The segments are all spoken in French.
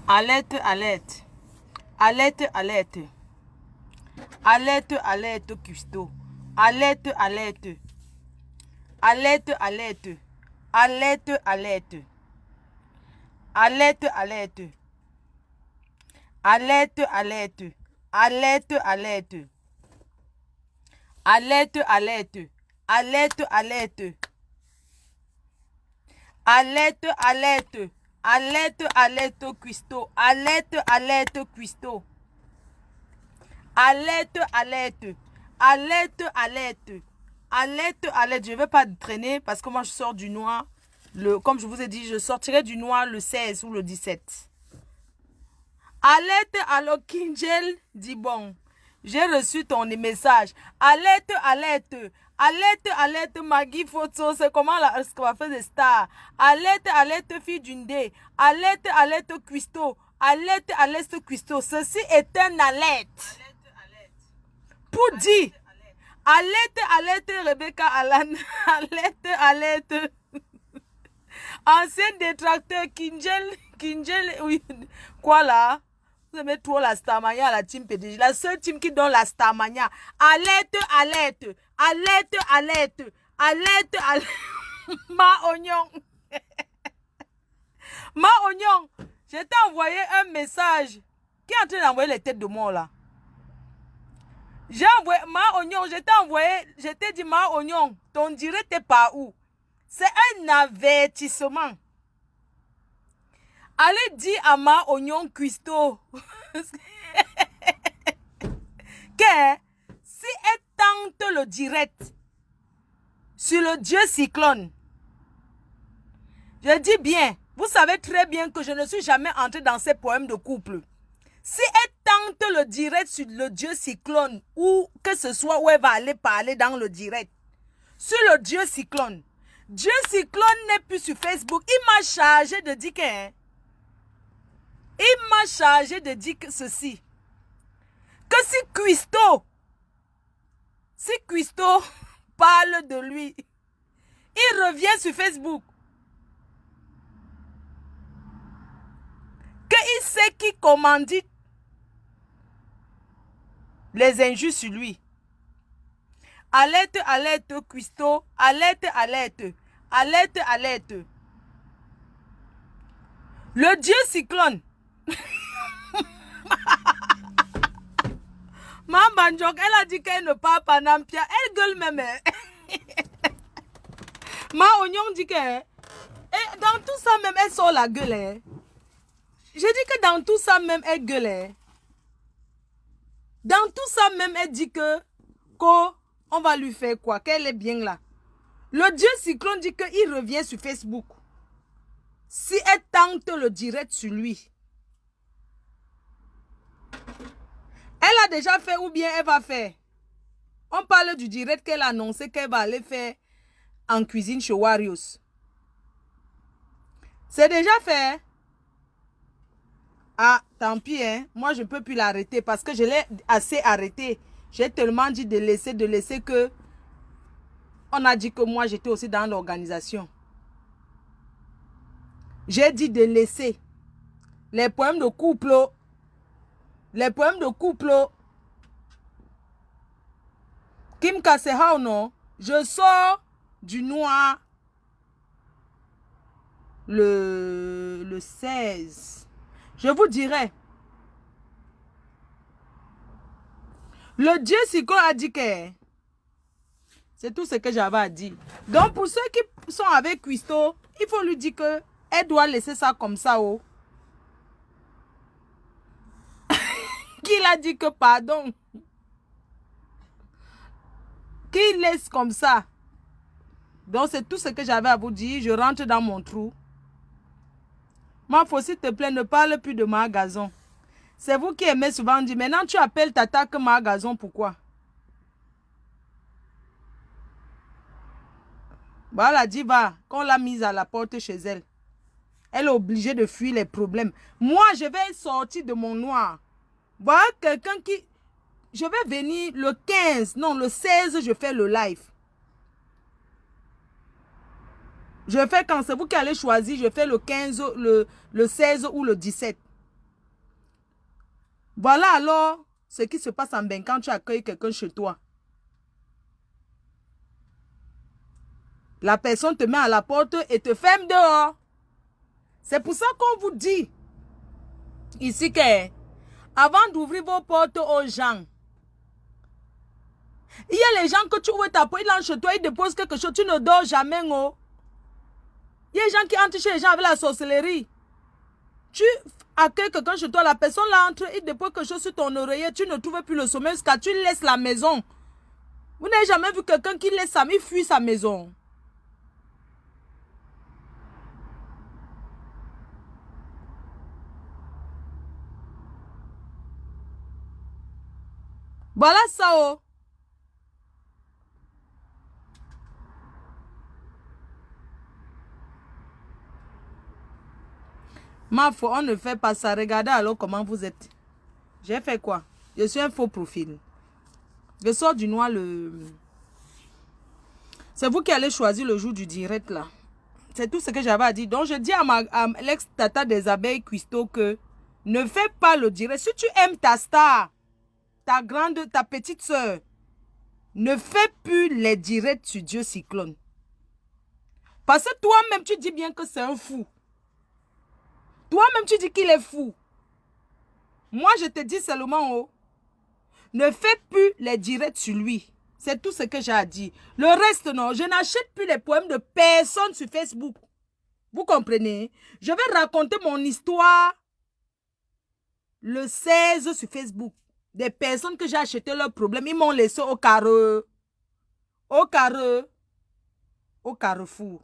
Alerte, alerte. Alerte, alerte. Alerte, alerte, cuistot. Alerte, alerte. Alerte, alerte. Alerte, alerte. Alerte, alerte. Alerte, alerte. Alerte, alerte. Alerte, alerte. Alerte, alerte. Alerte, alerte. Alerte, alerte, cuistot. Alerte, alerte, cuistot. Alerte, alerte. Alerte, alerte. Alerte, alerte. Je ne vais pas traîner parce que moi je sors du noir. Comme je vous ai dit, je sortirai du noir le 16 ou le 17. Alerte, alors Kinjel dit bon. J'ai reçu ton message. Alerte, alerte. Alerte, alerte, Maggie Photo. C'est comment ce qu'on va faire des stars. Alerte, alerte, fille d'une dé. Alerte, alerte, cuistot. Alerte, alerte, cuistot. Ceci est un alerte. Pour dire. Alerte, alerte, Rebecca Alan. Alerte, alerte. Ancien détracteur, Kinjel, oui. Quoi là? Vous aimez trop la Starmania à la team PDG. La seule team qui donne la Starmania. Alerte, alerte. Alerte, alerte. Alerte, alerte. Ma oignon. Ma oignon. Je t'ai envoyé un message. Qui est en train d'envoyer les têtes de mort là? J'ai envoyé ma oignon. Je t'ai envoyé. Je t'ai dit ma oignon. Ton direct est par où? C'est un avertissement. Allez dire à ma oignon cuistot que si elle tente le direct sur le dieu cyclone, je dis bien, vous savez très bien que je ne suis jamais entrée dans ces poèmes de couple. Si elle tente le direct sur le dieu cyclone ou que ce soit où elle va aller parler dans le direct, sur le dieu cyclone n'est plus sur Facebook. Il m'a chargé de dire que il m'a chargé de dire que ceci. Que si Cuisto parle de lui, il revient sur Facebook. Qu'il sait qui commandite les injures sur lui. Alerte, alerte, Cuisto. Alerte, alerte. Alerte, alerte. Le dieu cyclone. Maman Banjok, elle a dit qu'elle ne parle pas Nampia. Elle gueule même. Ma oignon dit que dans tout ça même, elle sort la gueule. Je dis que dans tout ça même, elle gueule. Dans tout ça même, elle dit que on va lui faire quoi? Qu'elle est bien là. Le dieu cyclone dit qu'il revient sur Facebook. Si elle tente le direct sur lui. Elle a déjà fait ou bien elle va faire. On parle du direct qu'elle a annoncé qu'elle va aller faire en cuisine chez Warriors. C'est déjà fait. Ah, tant pis, hein. Moi, je ne peux plus l'arrêter parce que je l'ai assez arrêté. J'ai tellement dit de laisser que on a dit que moi, j'étais aussi dans l'organisation. J'ai dit de laisser les poèmes de couple. Les poèmes de couple. Kim Kaseha ou non, je sors du noir le 16. Je vous dirai. Le dieu Siko a dit que c'est tout ce que j'avais à dire. Donc pour ceux qui sont avec Cuisto, il faut lui dire que elle doit laisser ça comme ça. Oh. Qu'il a dit que pardon. Qu'il laisse comme ça. Donc c'est tout ce que j'avais à vous dire. Je rentre dans mon trou. Ma faut s'il te plaît, ne parle plus de ma gazon. C'est vous qui aimez souvent dire, maintenant tu appelles Tata que ma gazon, pourquoi? Voilà, dit va, qu'on l'a mise à la porte chez elle. Elle est obligée de fuir les problèmes. Moi, je vais sortir de mon noir. Voilà quelqu'un qui... Je vais venir le 15, non, le 16, je fais le live. Je fais quand c'est vous qui allez choisir, je fais le 15, le 16 ou le 17. Voilà alors ce qui se passe en Bénin quand tu accueilles quelqu'un chez toi. La personne te met à la porte et te ferme dehors. C'est pour ça qu'on vous dit ici que avant d'ouvrir vos portes aux gens, il y a les gens que tu ouvres ta porte, ils entrent chez toi, ils déposent quelque chose, tu ne dors jamais. Oh. Il y a des gens qui entrent chez les gens avec la sorcellerie. Tu accueilles quelqu'un chez toi, la personne là entre, il dépose quelque chose sur ton oreiller, tu ne trouves plus le sommeil jusqu'à tu laisses la maison. Vous n'avez jamais vu quelqu'un qui laisse sa, il fuit sa maison. Voilà ça, oh. Ma foi, on ne fait pas ça. Regardez alors comment vous êtes. J'ai fait quoi? Je suis un faux profil. Je sors du noir le... C'est vous qui allez choisir le jour du direct là. C'est tout ce que j'avais à dire. Donc je dis à l'ex-tata des abeilles Cuisto que ne fais pas le direct. Si tu aimes ta star, ta grande, ta petite soeur, ne fais plus les directs sur Dieu Cyclone. Parce que toi-même, tu dis bien que c'est un fou. Toi-même, tu dis qu'il est fou. Moi, je te dis seulement, oh, ne fais plus les directs sur lui. C'est tout ce que j'ai à dire. Le reste, non, je n'achète plus les poèmes de personne sur Facebook. Vous comprenez? Je vais raconter mon histoire le 16 sur Facebook. Des personnes que j'ai acheté leurs problèmes, ils m'ont laissé au carreau. Au carreau. Au carrefour.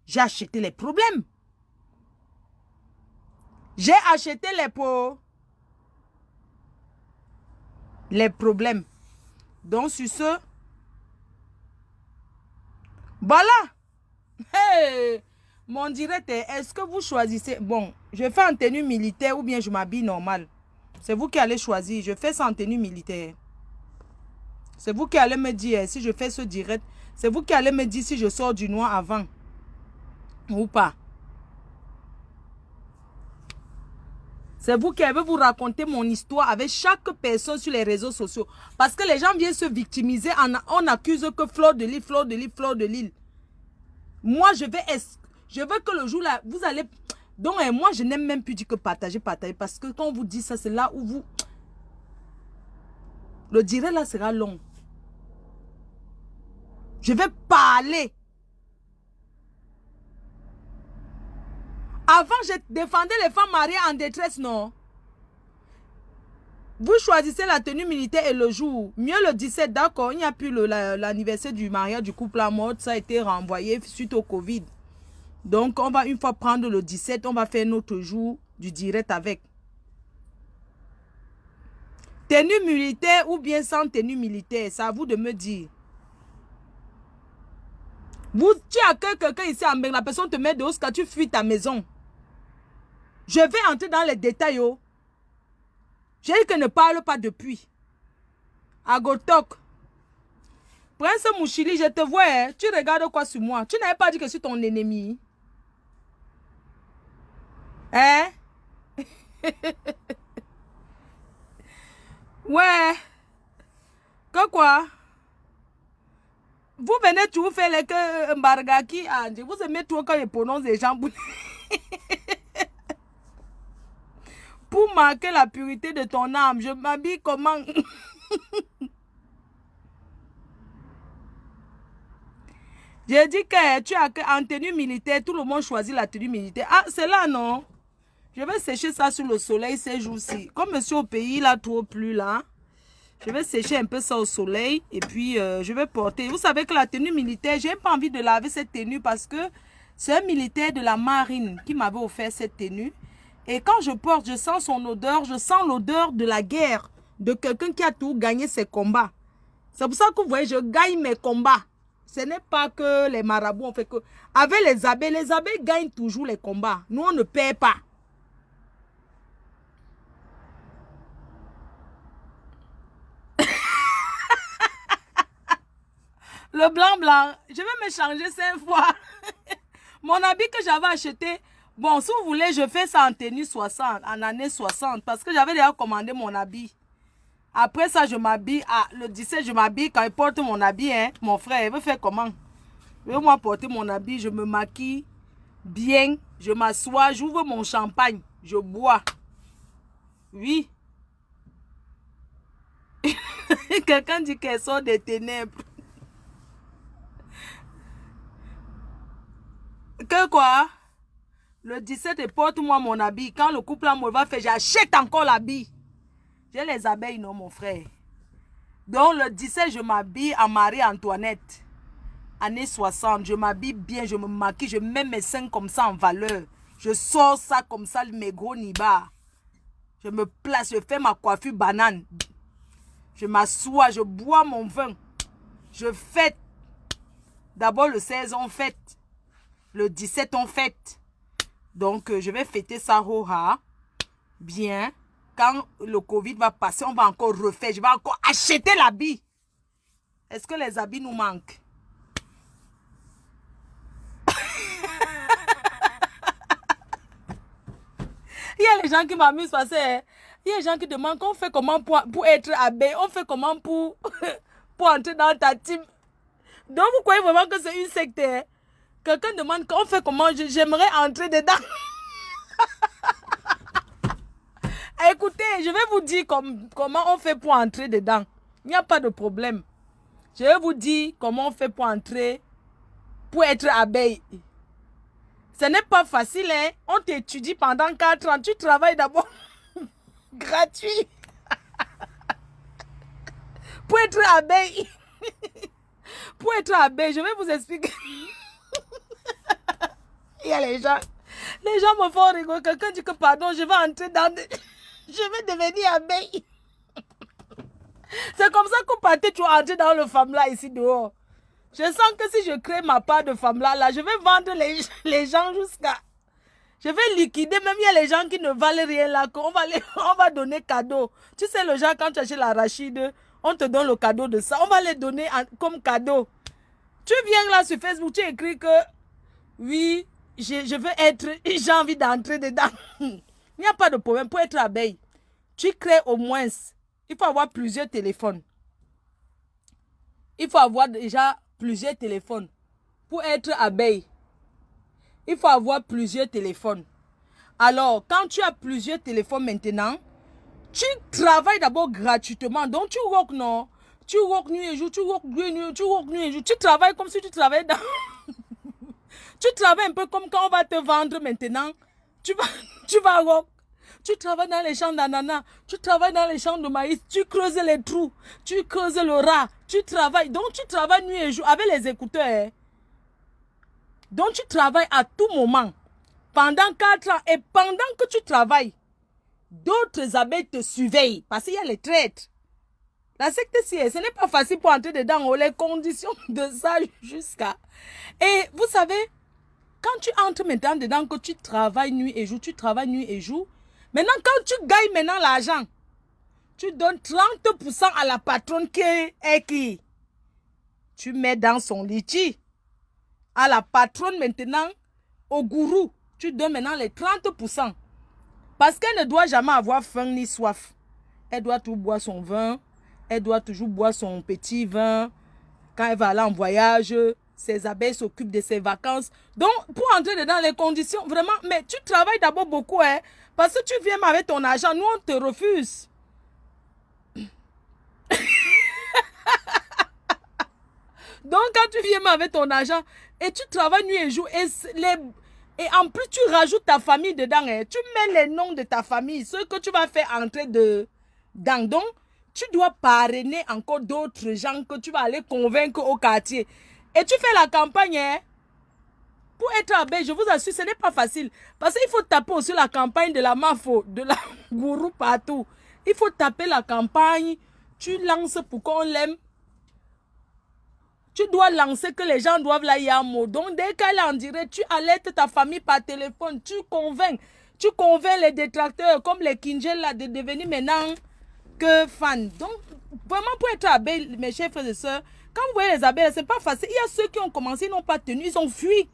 J'ai acheté les problèmes. J'ai acheté les problèmes. Donc, sur ce, voilà. Hey, mon direct est, est-ce que vous choisissez? Bon, je fais en tenue militaire ou bien je m'habille normal. C'est vous qui allez choisir. Je fais ça en tenue militaire. C'est vous qui allez me dire si je fais ce direct. C'est vous qui allez me dire si je sors du noir avant ou pas. C'est vous qui allez vous raconter mon histoire avec chaque personne sur les réseaux sociaux. Parce que les gens viennent se victimiser. On accuse que Fleur de Lille, Fleur de Lille, Fleur de Lille. Moi, je veux que le jour là, vous allez... Donc, moi, je n'aime même plus dire que partager. Parce que quand on vous dit ça, c'est là où vous... Le direct là sera long. Je vais parler. Avant, je défendais les femmes mariées en détresse, non? Vous choisissez la tenue militaire et le jour. Mieux le 17, d'accord. Il n'y a plus l'anniversaire du mariage du couple à mort. Ça a été renvoyé suite au Covid. Donc, on va une fois prendre le 17, on va faire notre jour du direct avec. Tenue militaire ou bien sans tenue militaire, c'est à vous de me dire. Tu accueilles quelqu'un ici en Bénin, la personne te met dehors quand tu fuis ta maison. Je vais entrer dans les détails. Oh. J'ai dit que ne parle pas depuis. Agotok. Prince Mouchili, je te vois. Hein? Tu regardes quoi sur moi? Tu n'avais pas dit que je suis ton ennemi. Hein? Ouais. Que quoi? Vous venez tout faire les que Mbargaki Ange. Vous aimez trop quand je prononce les gens pour marquer la pureté de ton âme. Je m'habille comment? J'ai dit que tu as en tenue militaire, tout le monde choisit la tenue militaire. Ah, c'est là, non? Je vais sécher ça sur le soleil ces jours-ci. Comme monsieur au pays, il a trop plu là. Je vais sécher un peu ça au soleil et puis je vais porter. Vous savez que la tenue militaire, j'ai pas envie de laver cette tenue parce que c'est un militaire de la marine qui m'avait offert cette tenue. Et quand je porte, je sens son odeur, je sens l'odeur de la guerre, de quelqu'un qui a tout gagné ses combats. C'est pour ça que vous voyez, je gagne mes combats. Ce n'est pas que les marabouts ont fait que... Avec les abeilles gagnent toujours les combats. Nous, on ne perd pas. Le blanc, je vais me changer 5 fois. Mon habit que j'avais acheté, Bon, si vous voulez, je fais ça en tenue 60, en année 60, parce que j'avais déjà commandé mon habit. Après ça, je m'habille. Ah, le 17, je m'habille. Quand il porte mon habit, hein, mon frère, il veut faire comment? Il veut moi porter mon habit, je me maquille bien, je m'assois, j'ouvre mon champagne, je bois. Oui. Quelqu'un dit qu'elle sort des ténèbres. Que quoi? Le 17, porte-moi mon habit. Quand le couple amoureux va faire, j'achète encore l'habit. J'ai les abeilles, non, mon frère. Donc, le 17, je m'habille en Marie-Antoinette. Année 60, je m'habille bien, je me maquille, je mets mes seins comme ça en valeur. Je sors ça comme ça, mes gros nibards. Je me place, je fais ma coiffure banane. Je m'assois, je bois mon vin. Je fête. D'abord, le 16, on fête. Le 17, on fête. Donc, je vais fêter ça, bien. Quand le Covid va passer, on va encore refaire. Je vais encore acheter l'habit. Est-ce que les habits nous manquent? Il y a les gens qui m'amusent parce que il y a des gens qui demandent qu'on fait comment pour être abeille. On fait comment pour entrer dans ta team. Donc, vous croyez vraiment que c'est une secte? Hein? Quelqu'un demande qu'on fait comment, j'aimerais entrer dedans. Écoutez, je vais vous dire comment on fait pour entrer dedans. Il n'y a pas de problème. Je vais vous dire comment on fait pour entrer, pour être abeille. Ce n'est pas facile, hein. On t'étudie pendant 4 ans. Tu travailles d'abord gratuit. Pour être abeille. Pour être abeille, je vais vous expliquer. Il y a les gens me font rigoler. Quelqu'un dit que pardon, je vais entrer dans... Je vais devenir abeille. C'est comme ça qu'on partait, tu vas entrer dans le FAMLA ici dehors. Je sens que si je crée ma part de FAMLA là, je vais vendre les gens jusqu'à... Je vais liquider, même il y a les gens qui ne valent rien là, on va donner cadeau. Tu sais, le genre, quand tu achètes l'arachide, on te donne le cadeau de ça. On va les donner comme cadeau. Tu viens là sur Facebook, tu écris que oui, je veux être, j'ai envie d'entrer dedans. Il n'y a pas de problème. Pour être abeille, tu crées au moins, il faut avoir plusieurs téléphones. Il faut avoir déjà plusieurs téléphones. Pour être abeille, il faut avoir plusieurs téléphones. Alors, quand tu as plusieurs téléphones maintenant, tu travailles d'abord gratuitement. Donc, tu work, non? Tu work nuit et jour, tu work nuit et jour. Tu travailles comme si tu travaillais dans... Tu travailles un peu comme quand on va te vendre maintenant. Tu vas work. Tu travailles dans les champs d'ananas. Tu travailles dans les champs de maïs. Tu creuses les trous. Tu creuses le rat. Tu travailles. Donc, tu travailles nuit et jour avec les écouteurs. Hein? Donc, tu travailles à tout moment. Pendant 4 ans. Et pendant que tu travailles, d'autres abeilles te surveillent. Parce qu'il y a les traîtres. La secte, ce n'est pas facile pour entrer dedans. Les conditions de ça jusqu'à... Et vous savez, quand tu entres maintenant dedans, que tu travailles nuit et jour, tu travailles nuit et jour. Maintenant, quand tu gagnes maintenant l'argent, tu donnes 30% à la patronne qui est qui? Tu mets dans son litchi. À la patronne maintenant, au gourou, tu donnes maintenant les 30%. Parce qu'elle ne doit jamais avoir faim ni soif. Elle doit tout boire son vin. Elle doit toujours boire son petit vin. Quand elle va aller en voyage, ses abeilles s'occupent de ses vacances. Donc, pour entrer dans les conditions, vraiment, mais tu travailles d'abord beaucoup, hein. Parce que tu viens avec ton argent, nous on te refuse. Donc, quand tu viens avec ton argent et tu travailles nuit et jour, et en plus tu rajoutes ta famille dedans, hein, tu mets les noms de ta famille, ceux que tu vas faire entrer dedans. Donc, tu dois parrainer encore d'autres gens que tu vas aller convaincre au quartier. Et tu fais la campagne, hein. Pour être abeille, je vous assure, ce n'est pas facile. Parce qu'il faut taper aussi la campagne de la mafo, de la gourou partout. Il faut taper la campagne. Tu lances pour qu'on l'aime. Tu dois lancer que les gens doivent la y mot. Donc, dès qu'elle est en direct, tu alertes ta famille par téléphone. Tu convaincs. Tu convaincs les détracteurs comme les Kinjel là de devenir maintenant que fans. Donc, vraiment pour être abeille, mes chers frères et sœurs, quand vous voyez les abeilles, c'est pas facile. Il y a ceux qui ont commencé, ils n'ont pas tenu, ils ont fui.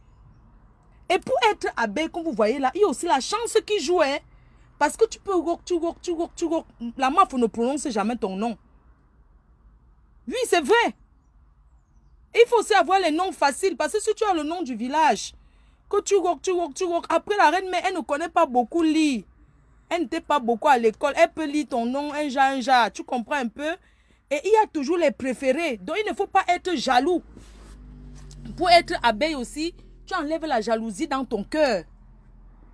Et pour être abeille, comme vous voyez là, il y a aussi la chance qui joue. Hein? Parce que tu peux... La meuf ne prononce jamais ton nom. Oui, c'est vrai. Il faut aussi avoir les noms faciles. Parce que si tu as le nom du village, que tu work. Après, la reine, mais elle ne connaît pas beaucoup lire. Elle n'était pas beaucoup à l'école. Elle peut lire ton nom, un genre. Tu comprends un peu? Et il y a toujours les préférés. Donc, il ne faut pas être jaloux. Pour être abeille aussi, tu enlèves la jalousie dans ton cœur.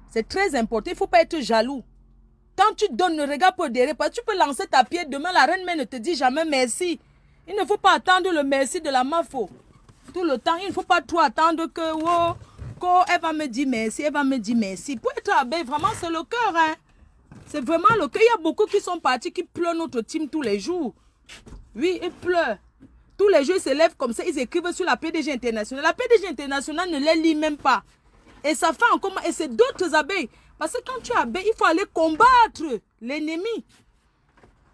C'est très important. Il ne faut pas être jaloux. Quand tu donnes, ne regarde pas derrière. Parce que tu peux lancer ta pied. Demain, la reine, mais ne te dit jamais merci. Il ne faut pas attendre le merci de la mafo. Tout le temps, il ne faut pas trop attendre que, oh, elle va me dire merci, elle va me dire merci. Pour être abeille, vraiment, c'est le cœur. Hein? C'est vraiment le cœur. Il y a beaucoup qui sont partis, qui pleurent notre team tous les jours. Oui, ils pleurent. Tous les jours, ils se lèvent comme ça, ils écrivent sur la PDG internationale. La PDG internationale ne les lit même pas. Et ça fait encore... Et c'est d'autres abeilles. Parce que quand tu es abeille, il faut aller combattre l'ennemi.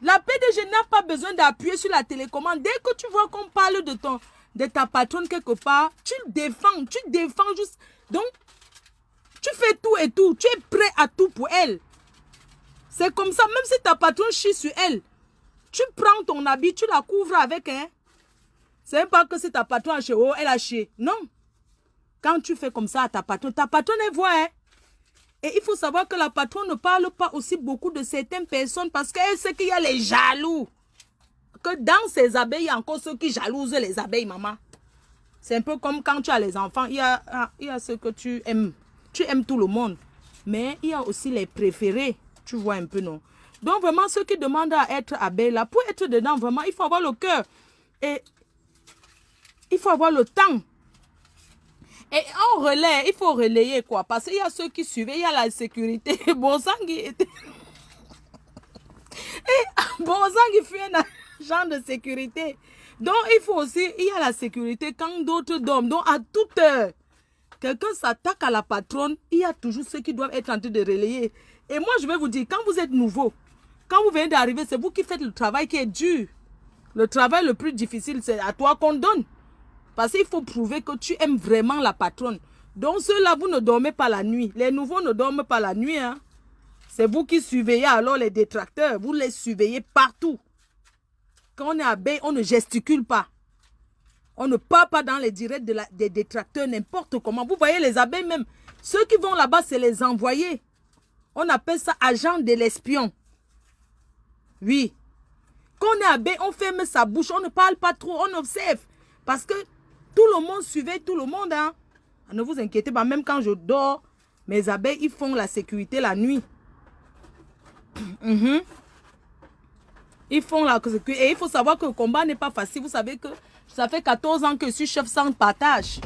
La PDG n'a pas besoin d'appuyer sur la télécommande. Dès que tu vois qu'on parle de ta patronne quelque part, tu défends juste. Donc, tu fais tout et tout. Tu es prêt à tout pour elle. C'est comme ça, même si ta patronne chie sur elle, tu prends ton habit, tu la couvres avec, hein. C'est même pas que si ta patronne a chié, oh, elle a chié. Non. Quand tu fais comme ça à ta patronne, elle voit, hein. Et il faut savoir que la patronne ne parle pas aussi beaucoup de certaines personnes parce qu'elle sait qu'il y a les jaloux. Que dans ces abeilles, il y a encore ceux qui jalousent les abeilles, maman. C'est un peu comme quand tu as les enfants, il y a ceux que tu aimes. Tu aimes tout le monde. Mais il y a aussi les préférés. Tu vois un peu, non? Donc, vraiment, ceux qui demandent à être abeille, là, pour être dedans, vraiment, il faut avoir le cœur. Et il faut avoir le temps. Et en relais, il faut relayer, quoi. Parce qu'il y a ceux qui suivent, il y a la sécurité. Bonsangui était... Bonsangui fait un agent de sécurité. Donc, il faut aussi, il y a la sécurité quand d'autres dorment. Donc, à toute heure, quelqu'un s'attaque à la patronne, il y a toujours ceux qui doivent être en train de relayer. Et moi, je vais vous dire, quand vous êtes nouveau, quand vous venez d'arriver, c'est vous qui faites le travail qui est dur. Le travail le plus difficile, c'est à toi qu'on donne. Parce qu'il faut prouver que tu aimes vraiment la patronne. Donc ceux-là, vous ne dormez pas la nuit. Les nouveaux ne dorment pas la nuit. Hein. C'est vous qui surveillez alors les détracteurs. Vous les surveillez partout. Quand on est abeille, on ne gesticule pas. On ne part pas dans les directs des détracteurs n'importe comment. Vous voyez les abeilles même. Ceux qui vont là-bas, c'est les envoyés. On appelle ça agent de l'espion. Oui. Quand on est abeille, on ferme sa bouche. On ne parle pas trop. On observe. Parce que tout le monde suivait tout le monde. Hein. Ne vous inquiétez pas. Même quand je dors, mes abeilles, ils font la sécurité la nuit. Ils font la sécurité. Et il faut savoir que le combat n'est pas facile. Vous savez que ça fait 14 ans que je suis chef sans partage.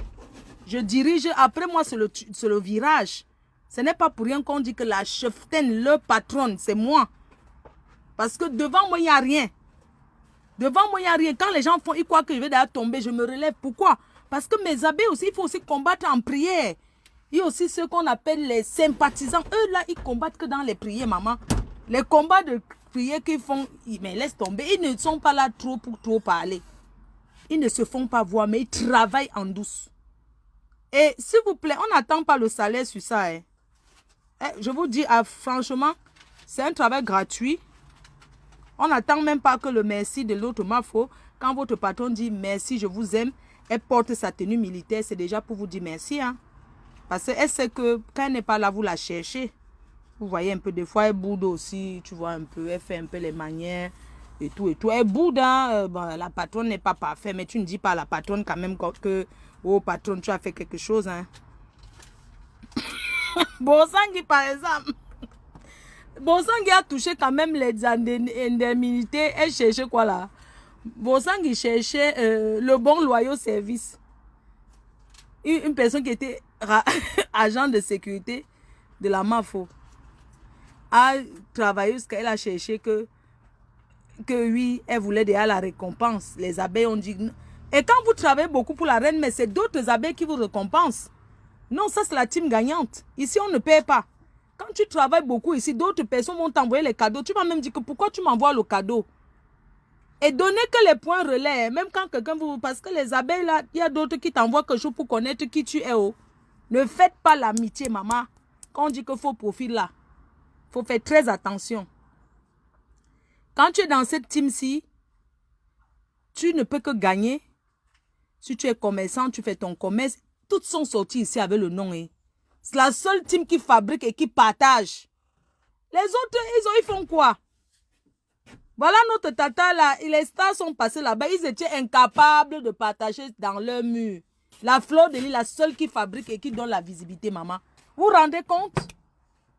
Je dirige. Après moi, c'est le virage. Ce n'est pas pour rien qu'on dit que la cheftaine, le patronne, c'est moi. Parce que devant moi, il n'y a rien. Devant moi, il n'y a rien. Quand les gens font, ils croient que je vais d'ailleurs tomber, je me relève. Pourquoi? Parce que mes abeilles aussi, il faut aussi combattre en prière. Il y a aussi ceux qu'on appelle les sympathisants. Eux, là, ils combattent que dans les prières, maman. Les combats de prière qu'ils font, mais laisse tomber. Ils ne sont pas là trop pour trop parler. Ils ne se font pas voir, mais ils travaillent en douce. Et s'il vous plaît, on n'attend pas le salaire sur ça. Hein. Je vous dis, franchement, c'est un travail gratuit. On n'attend même pas que le merci de l'autre mafo. Quand votre patron dit merci, je vous aime, elle porte sa tenue militaire, c'est déjà pour vous dire merci. Hein. Parce qu'elle sait que quand elle n'est pas là, vous la cherchez. Vous voyez un peu, des fois, elle boude aussi, tu vois un peu, elle fait un peu les manières et tout et tout. Elle boude, hein, bon, la patronne n'est pas parfaite, mais tu ne dis pas à la patronne quand même que, oh patronne, tu as fait quelque chose. Hein. Bonsangui, par exemple. Bonsangui a touché quand même les indemnités. Elle cherchait quoi là? Bonsangui cherchait le bon loyal service. Une personne qui était agent de sécurité de la MAFO a travaillé jusqu'à elle a cherché que oui, elle voulait déjà la récompense. Les abeilles ont dit non. Et quand vous travaillez beaucoup pour la reine, mais c'est d'autres abeilles qui vous récompensent. Non, ça c'est la team gagnante. Ici, on ne paie pas. Quand tu travailles beaucoup ici, d'autres personnes vont t'envoyer les cadeaux. Tu vas même dire que pourquoi tu m'envoies le cadeau? Et donnez que les points relais. Même quand quelqu'un vous... Parce que les abeilles, là, il y a d'autres qui t'envoient quelque chose pour connaître qui tu es. Oh. Ne faites pas l'amitié, maman. Quand on dit qu'il faut profil là, il faut faire très attention. Quand tu es dans cette team-ci, tu ne peux que gagner. Si tu es commerçant, tu fais ton commerce. Toutes sont sorties ici avec le nom. Hein. C'est la seule team qui fabrique et qui partage. Les autres, ils font quoi? Voilà notre tata là. Les stars sont passés là-bas. Ils étaient incapables de partager dans leur mur. La Fleur de Lys, la seule qui fabrique et qui donne la visibilité, maman. Vous vous rendez compte?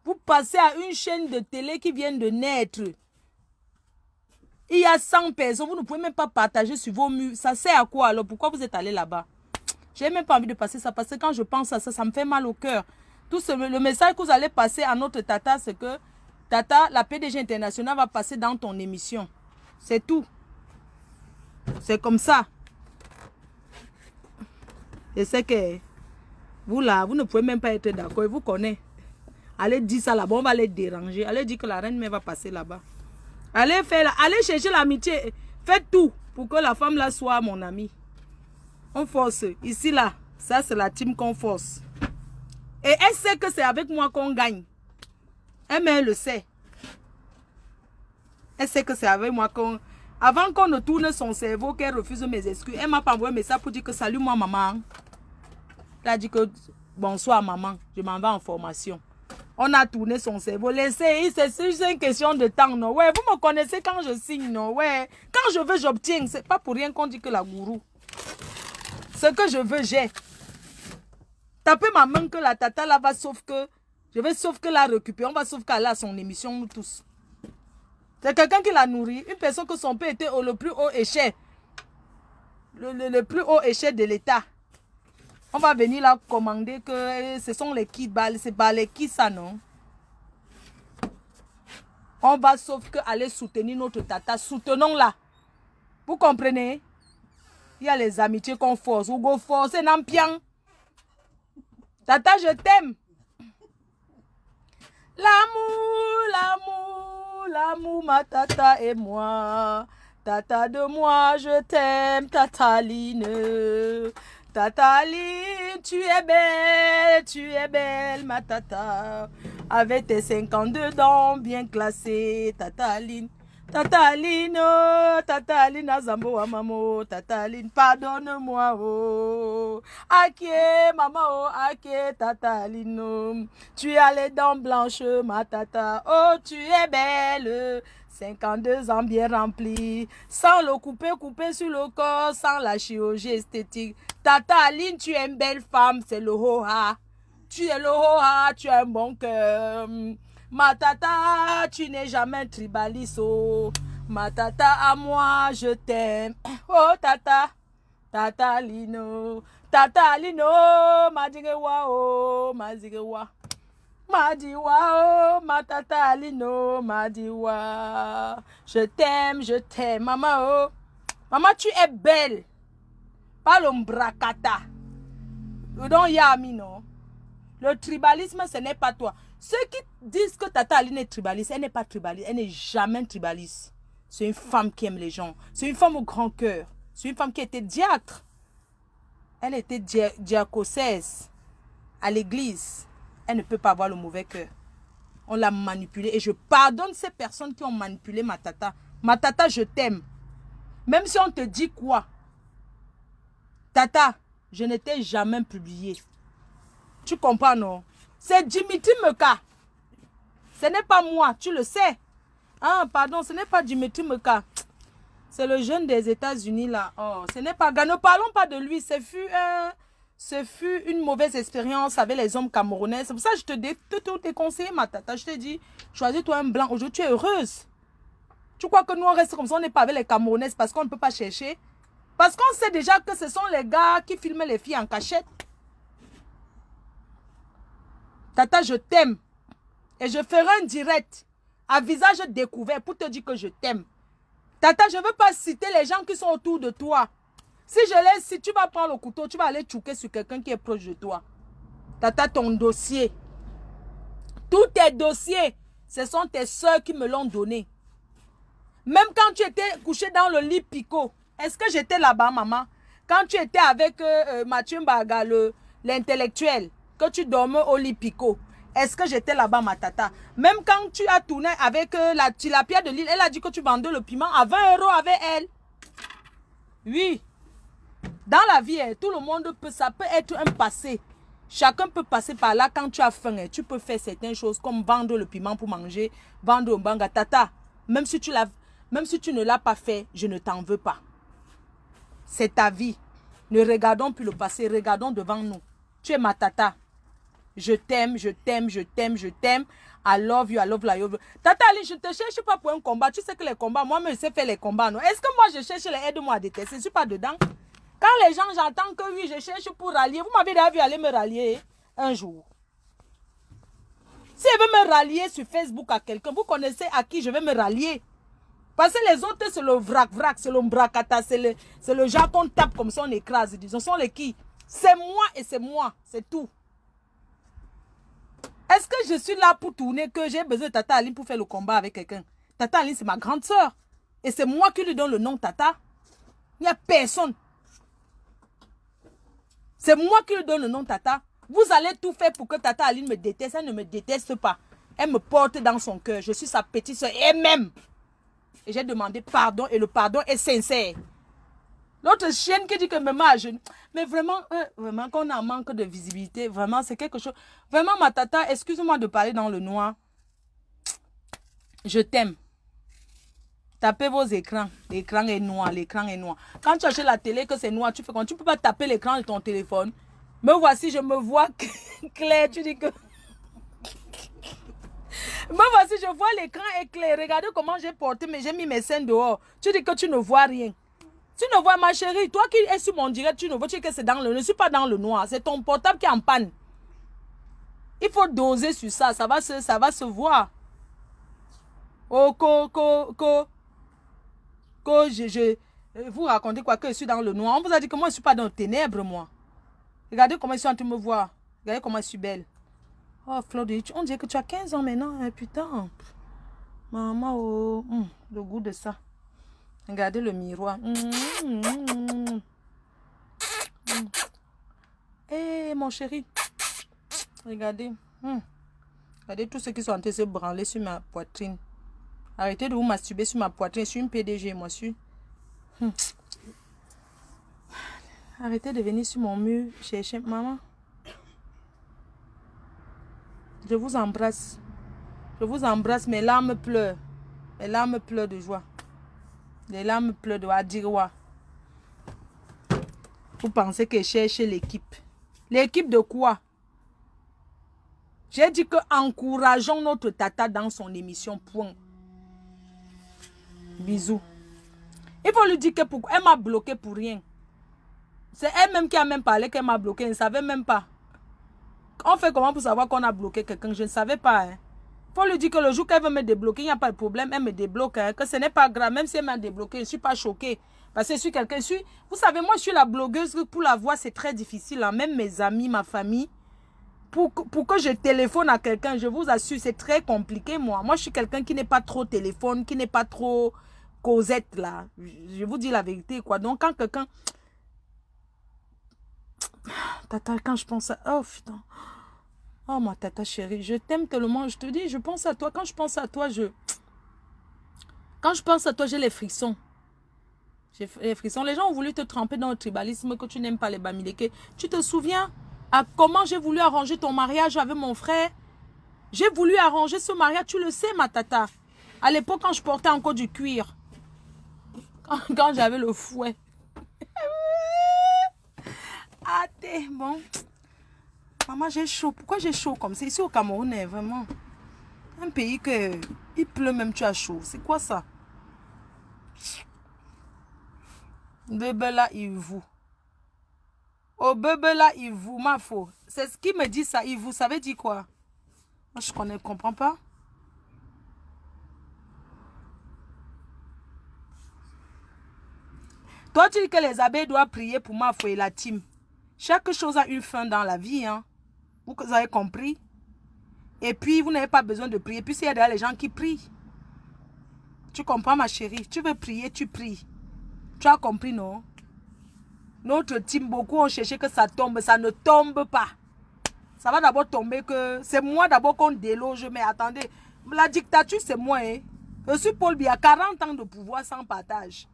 Vous passez à une chaîne de télé qui vient de naître. Il y a 100 personnes. Vous ne pouvez même pas partager sur vos murs. Ça sert à quoi alors? Pourquoi vous êtes allé là-bas? J'ai même pas envie de passer ça parce que quand je pense à ça, ça me fait mal au cœur. Le message que vous allez passer à notre tata, c'est que tata, la PDG internationale va passer dans ton émission. C'est tout. C'est comme ça. Je sais que vous là, vous ne pouvez même pas être d'accord. Vous connaissez. Allez dire ça là-bas, on va les déranger. Allez dire que la reine mère va passer là-bas. Allez chercher l'amitié. Faites tout pour que la femme là soit mon amie. On force. Ici là, ça c'est la team qu'on force. Et elle sait que c'est avec moi qu'on gagne. Elle le sait. Elle sait que c'est avec moi qu'on... Avant qu'on ne tourne son cerveau, qu'elle refuse mes excuses, elle m'a pas envoyé un message pour dire que salut moi maman. Elle a dit que bonsoir maman, je m'en vais en formation. On a tourné son cerveau. Laissez, c'est une question de temps, non? Ouais, vous me connaissez quand je signe, non? Ouais, quand je veux, j'obtiens. C'est pas pour rien qu'on dit que la gourou. Ce que je veux, j'ai. Tapez ma main que la tata là va sauf que... Je vais sauf que la récupérer. On va sauf qu'elle a son émission, nous tous. C'est quelqu'un qui la nourrit. Une personne que son père était au le plus haut échelle. Le plus haut échelle de l'État. On va venir là commander que ce sont les kits. C'est pas les kits ça, non? On va sauf que aller soutenir notre tata. Soutenons-la. Vous comprenez? Il y a les amitiés qu'on force. Ou go force, n'ampian. Tata, je t'aime. L'amour, ma tata et moi. Tata de moi, je t'aime, Tataline. Tataline, tu es belle, ma tata. Avec tes 52 dents bien classées, Tataline. Tataline, oh, Tataline, Azambo Amamo, Tataline, pardonne-moi, oh. Aké, maman, oh, aké, Tataline, oh. Tu as les dents blanches, ma tata, oh, tu es belle. 52 ans bien remplis, sans le couper sur le corps, sans la chirurgie esthétique. Tataline, tu es une belle femme, c'est le ho-ha. Tu es le ho-ha, tu as un bon cœur. Ma tata, tu n'es jamais tribaliste, oh. Ma tata à moi, je t'aime. Oh tata, Tatalino, Tatalino, Madigewa, oh, Madigewa. Madiwa, oh, ma Tatalino, Madiwa. Je t'aime, maman, oh. Maman, tu es belle. Pas l'ombrakata. Don't yami, non. Le tribalisme, ce n'est pas toi. Ceux qui disent que Tata Aline est tribaliste, elle n'est pas tribaliste. Elle n'est jamais tribaliste. C'est une femme qui aime les gens. C'est une femme au grand cœur. C'est une femme qui était diacre. Elle était diacocèse à l'église. Elle ne peut pas avoir le mauvais cœur. On l'a manipulée. Et je pardonne ces personnes qui ont manipulé ma tata. Ma tata, je t'aime. Même si on te dit quoi. Tata, je ne t'ai jamais publié. Tu comprends, non? C'est Dimitri Meka. Ce n'est pas moi, tu le sais. Ah, pardon, ce n'est pas Dimitri Meka. C'est le jeune des États-Unis là. Oh, ce n'est pas... Ne parlons pas de lui. Ce fut une mauvaise expérience avec les hommes camerounais. C'est pour ça que je te déconseille, ma tata. Je te dis, choisis-toi un blanc. Aujourd'hui, tu es heureuse. Tu crois que nous, on reste comme ça, on n'est pas avec les Camerounais parce qu'on ne peut pas chercher? Parce qu'on sait déjà que ce sont les gars qui filment les filles en cachette. Tata, je t'aime. Et je ferai un direct à visage découvert pour te dire que je t'aime. Tata, je ne veux pas citer les gens qui sont autour de toi. Si tu vas prendre le couteau, tu vas aller chouquer sur quelqu'un qui est proche de toi. Tata, ton dossier. Tous tes dossiers, ce sont tes soeurs qui me l'ont donné. Même quand tu étais couché dans le lit picot, est-ce que j'étais là-bas, maman? Quand tu étais avec Mathieu Mbaga, l'intellectuel, que tu dormais au lit Pico. Est-ce que j'étais là-bas, ma tata? Même quand tu as tourné avec la Pierre de Lille, elle a dit que tu vendais le piment à 20 € avec elle. Oui. Dans la vie, tout le monde peut, ça peut être un passé. Chacun peut passer par là quand tu as faim. Tu peux faire certaines choses comme vendre le piment pour manger, vendre au banga. Tata, même si tu ne l'as pas fait, je ne t'en veux pas. C'est ta vie. Ne regardons plus le passé, regardons devant nous. Tu es ma tata. Je t'aime, je t'aime, je t'aime, je t'aime. I love you, I love you. Tata Ali, je ne te cherche pas pour un combat. Tu sais que les combats, moi-même, je sais faire les combats. Est-ce que moi, je cherche les aides-moi à détester? Je ne suis pas dedans. Quand les gens, j'entends que oui, je cherche pour rallier. Vous m'avez déjà vu aller me rallier un jour. Si elle veut me rallier sur Facebook à quelqu'un, vous connaissez à qui je vais me rallier. Parce que les autres, c'est le vrac, c'est le bracata, c'est le genre qu'on tape comme ça, on écrase. Disons, sont les qui? C'est moi et c'est moi, c'est tout. Est-ce que je suis là pour tourner que j'ai besoin de Tata Aline pour faire le combat avec quelqu'un? Tata Aline, c'est ma grande soeur. Et c'est moi qui lui donne le nom Tata. Il n'y a personne. C'est moi qui lui donne le nom Tata. Vous allez tout faire pour que Tata Aline me déteste. Elle ne me déteste pas. Elle me porte dans son cœur. Je suis sa petite soeur. Et même. Et j'ai demandé pardon et le pardon est sincère. L'autre chienne qui dit que maman a jeune. Mais vraiment, vraiment qu'on a un manque de visibilité. Vraiment, c'est quelque chose. Vraiment, ma tata, excuse-moi de parler dans le noir. Je t'aime. Tapez vos écrans. L'écran est noir, l'écran est noir. Quand tu achètes la télé que c'est noir, tu fais quand tu ne peux pas taper l'écran de ton téléphone. Me voici, je me vois clair. Tu dis que... Me voici, je vois l'écran est clair. Regardez comment j'ai porté, mais j'ai mis mes scènes dehors. Tu dis que tu ne vois rien. Tu ne vois, ma chérie, toi qui es sur mon direct, tu ne vois, tu dis que c'est dans le... Je ne suis pas dans le noir. C'est ton portable qui est en panne. Il faut doser sur ça. Ça va se voir. Oh, vous racontez quoi que je suis dans le noir. On vous a dit que moi, je ne suis pas dans les ténèbres, moi. Regardez comment ils sont en train de me voir. Regardez comment je suis belle. Oh, Claudie, on dirait que tu as 15 ans maintenant. Hein, putain. Maman, oh. Le goût de ça. Regardez le miroir. Eh, mon chéri. Regardez. Regardez tous ceux qui sont en train de se branler sur ma poitrine. Arrêtez de vous masturber sur ma poitrine. Je suis une PDG, moi. Je suis... Arrêtez de venir sur mon mur chercher maman. Je vous embrasse. Je vous embrasse. Mes larmes pleurent. Mes larmes pleurent de joie. Les larmes pleurent de Adiroua. Vous pensez que je cherche l'équipe. L'équipe de quoi? J'ai dit que encourageons notre tata dans son émission. Point. Bisous. Il faut lui dire que pourquoi elle m'a bloqué pour rien. C'est elle-même qui a même parlé qu'elle m'a bloqué. Je ne savais même pas. On fait comment pour savoir qu'on a bloqué quelqu'un? Je ne savais pas. Il faut lui dire que le jour qu'elle veut me débloquer, il n'y a pas de problème. Elle me débloque. Que ce n'est pas grave. Même si elle m'a débloqué, je ne suis pas choquée. Parce que je suis quelqu'un. Vous savez, moi, je suis la blogueuse. Pour la voix, c'est très difficile. Hein. Même mes amis, ma famille. Pour que je téléphone à quelqu'un, je vous assure, c'est très compliqué, moi. Moi, je suis quelqu'un qui n'est pas trop téléphone, qui n'est pas trop causette, là. Je vous dis la vérité, quoi. Donc, quand quelqu'un... Tata, quand je pense à... Oh, putain. Oh, ma tata chérie, je t'aime tellement. Je te dis, je pense à toi. Quand je pense à toi, Quand je pense à toi, j'ai les frissons. J'ai les frissons. Les gens ont voulu te tremper dans le tribalisme, que tu n'aimes pas les Bamileke. Tu te souviens à comment j'ai voulu arranger ton mariage avec mon frère? J'ai voulu arranger ce mariage, tu le sais, ma tata. À l'époque, quand je portais encore du cuir. Quand j'avais le fouet. Ah, t'es bon. Maman, j'ai chaud. Pourquoi j'ai chaud comme ça? Ici au Cameroun, vraiment. Un pays que il pleut même, tu as chaud. C'est quoi ça? Bébé là, il vous. Oh, bébé là, il vous, ma faux. C'est ce qui me dit ça. Il vous, ça veut dire quoi? Moi, je comprends pas. Toi, tu dis que les abeilles doivent prier pour ma faux et la team. Chaque chose a une fin dans la vie, hein. Vous avez compris? Et puis, vous n'avez pas besoin de prier. Puis, il y a derrière les gens qui prient. Tu comprends, ma chérie? Tu veux prier, tu pries. Tu as compris, non? Notre team, beaucoup ont cherché que ça tombe. Ça ne tombe pas. ça va d'abord tomber que c'est moi d'abord qu'on déloge. Mais attendez, la dictature, c'est moi. Hein. Je suis Paul Biya, 40 ans de pouvoir sans partage.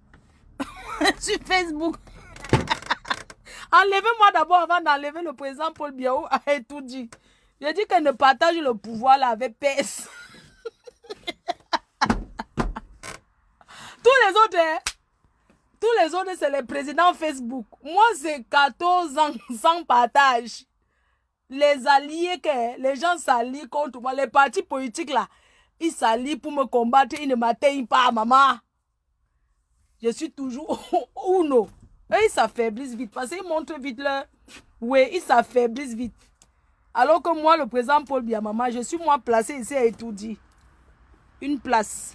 Sur Facebook. Enlevez-moi d'abord avant d'enlever le président Paul Biya et tout dit. J'ai dit qu'elle ne partage le pouvoir là avec PS. Tous les autres, c'est les présidents Facebook. Moi, c'est 14 ans sans partage. Les alliés, les gens s'allient contre moi. Les partis politiques, là, ils s'allient pour me combattre. Ils ne m'atteignent pas, maman. Je suis toujours uno. Et ils s'affaiblissent vite. Parce qu'ils montrent vite leur... Oui, ils s'affaiblissent vite. Alors que moi, le président Paul Biya, maman, je suis moi placé ici à Etoudi. Une place.